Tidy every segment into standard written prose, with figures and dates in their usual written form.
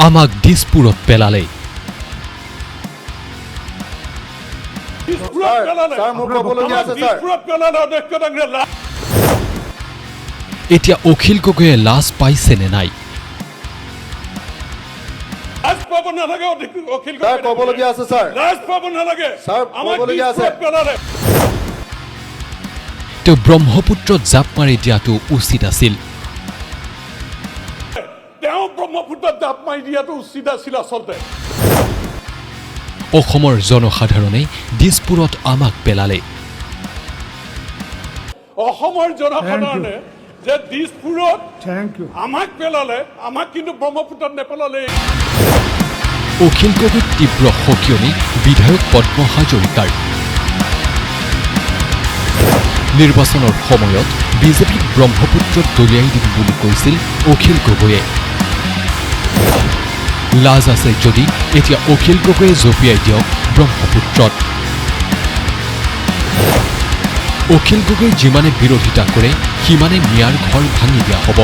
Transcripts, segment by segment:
আমাক দিছপুৰত পেলালে। এতিয়া অখিল গগৈয়ে লাজ পাইছে নে নাই? তেওঁ ব্ৰহ্মপুত্ৰত জাপ মাৰি দিয়াটো উচিত আছিল। অসমৰ জনসাধাৰণে দিছপুৰত আমাক পেলালে। অসমৰ জনসাধাৰণে যে দিছপুৰত আমাক পেলালে, আমাক কিন্তু ব্ৰহ্মপুত্ৰত নেপেলালে। অখিল গগৈৰ তীব্ৰ সকিয়নি বিধায়ক পদ্ম হাজৰিকাৰ। নিৰ্বাচনৰ সময়ত বিজেপিক ব্ৰহ্মপুত্ৰত দলিয়াই দিব বুলি কৈছিল অখিল গগৈয়ে। লাজ আছে যদি এতিয়া অখিল গগৈয়ে জঁপিয়াই দিয়ক ব্ৰহ্মপুত্ৰত। অখিল গগৈ যিমানে বিৰোধিতা কৰে সিমানে মিয়াৰ ঘৰ ভাঙি দিয়া হ'ব।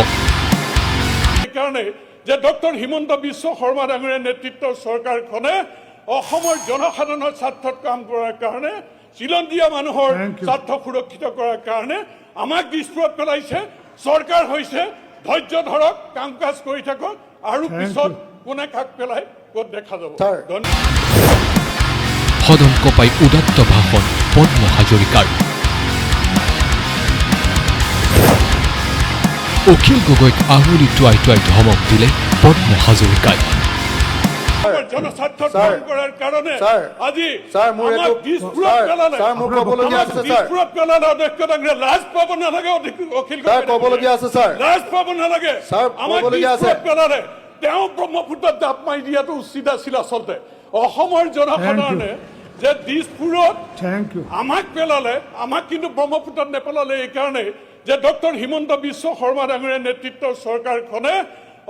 সেইকাৰণে যে ডক্টৰ হিমন্ত বিশ্ব শৰ্মা ডাঙৰীয়াৰ নেতৃত্বৰ চৰকাৰখনে অসমৰ জনসাধাৰণৰ স্বাৰ্থত কাম কৰাৰ কাৰণে, চিলঞ্জীয়া মানুহৰ স্বাৰ্থ সুৰক্ষিত কৰাৰ কাৰণে আমাক দিছপুৰত পেলাইছে। চৰকাৰ হৈছে, ধৈৰ্য ধৰক, কাম কাজ কৰি থাকক, আৰু পিছত কোনে কাক পেলাই ক'ত দেখা যাব। সদন কপাই উদাত্ত ভাষণ পদ্ম হাজৰিকাৰ। অখিল গগৈক আঙুলি টুৱাই টুৱাই ধমক দিলে পদ্ম হাজৰিকাই। জনস্বাৰ্থত কাম কৰাৰ কাৰণে আজি আমাক দিছপুৰত পেলালে। দিছপুৰত পেলালে অধ্যক্ষ ডাঙৰীয়া, লাজ পাব নালাগে অখিল গগৈ, লাজ পাব নালাগে। আমাক দিছপুৰত পেলালে, তেওঁ ব্ৰহ্মপুত্ৰত জাপ মাৰি দিয়াটো উচিত আছিল। আচলতে অসমৰ জনসাধাৰণে যে দিছপুৰত আমাক পেলালে, আমাক কিন্তু ব্ৰহ্মপুত্ৰত নেপেলালে। এইকাৰণে যে ডক্টৰ হিমন্ত বিশ্ব শৰ্মা ডাঙৰীয়াৰ নেতৃত্বৰ চৰকাৰখনে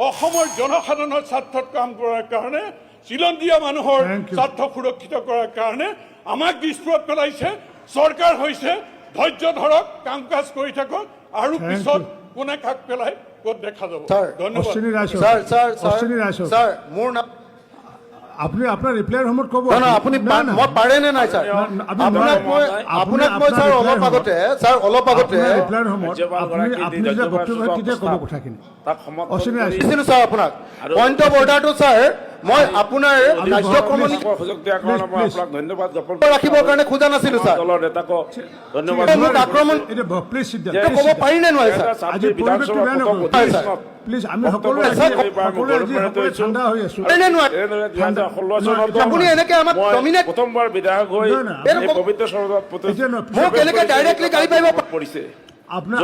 অসমৰ জনসাধাৰণৰ স্বাৰ্থত কাম কৰাৰ কাৰণে, চিলঞ্জীয়া মানুহৰ স্বাৰ্থ সুৰক্ষিত কৰাৰ কাৰণে আমাক দিছপুৰত পেলাইছে। চৰকাৰ হৈছে, ধৈৰ্য ধৰক, কাম কাজ কৰি থাকক, আৰু পিছত কোনে কাক পেলাই ক'ত দেখা যাব। ধন্যবাদ। আপুনি আপোনাৰ ৰিপ্লাইৰ সময়ত ক'ব আপুনি মই পাৰে নে নাই ছাৰ। আপোনাক মই ছাৰ অলপ আগতে ৰিপ্লাইৰ সময়ত আপুনি যেতিয়া বক্তব্য তেতিয়া ক'ব কথাখিনি। ছাৰ আপোনাক পইণ্ট অফ অৰ্ডাৰটো ছাৰ মই আপোনাৰ কাৰ্যক্ৰমণিক ৰাখিবৰ কাৰণে খোজা নাছিলো ছাৰ। মোক আক্ৰমণ ক'ব পাৰি নে নোৱাৰে ছাৰ? প্লিজ আমি সকলোৱে ঠাণ্ডা হৈ আছো। আপুনি এনেকে আমাক ডমিনেট, প্ৰথমবাৰ বিধায়ক হৈ মোক এনেকে ডাইৰেক্টলি গালি পাৰিব পাৰিছে। আপোনাৰ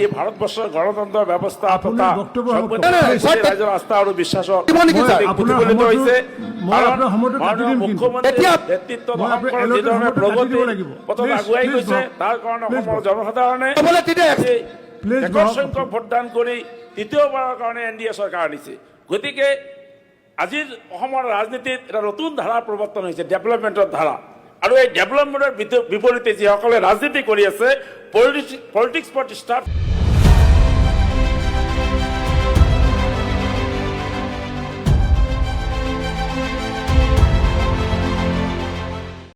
এই ভাৰতবৰ্ষৰ গণতন্ত্ৰ ব্যৱস্থা তথা ৰাইজৰ আস্থা আৰু বিশ্বাসক প্ৰতিফলিত হৈছে। মুখ্যমন্ত্ৰীৰ নেতৃত্বত অসমৰ যিধৰণে প্ৰগতি পথত আগুৱাই গৈছে, তাৰ কাৰণে অসমৰ জনসাধাৰণে ৰেকৰ্ড সংখ্যক ভোটদান কৰি তৃতীয়বাৰৰ কাৰণে NDA চৰকাৰ আনিছে। গতিকে আজিৰ অসমৰ ৰাজনীতিত এটা নতুন ধাৰা প্ৰৱৰ্তন হৈছে, ডেভেলপমেণ্টৰ ধাৰা। আৰু এই ডেভেলপমেণ্টৰ বিপৰীতে যিসকলে ৰাজনীতি কৰি আছে, পলিটিক্স ফৰ ষ্টাৰ্ট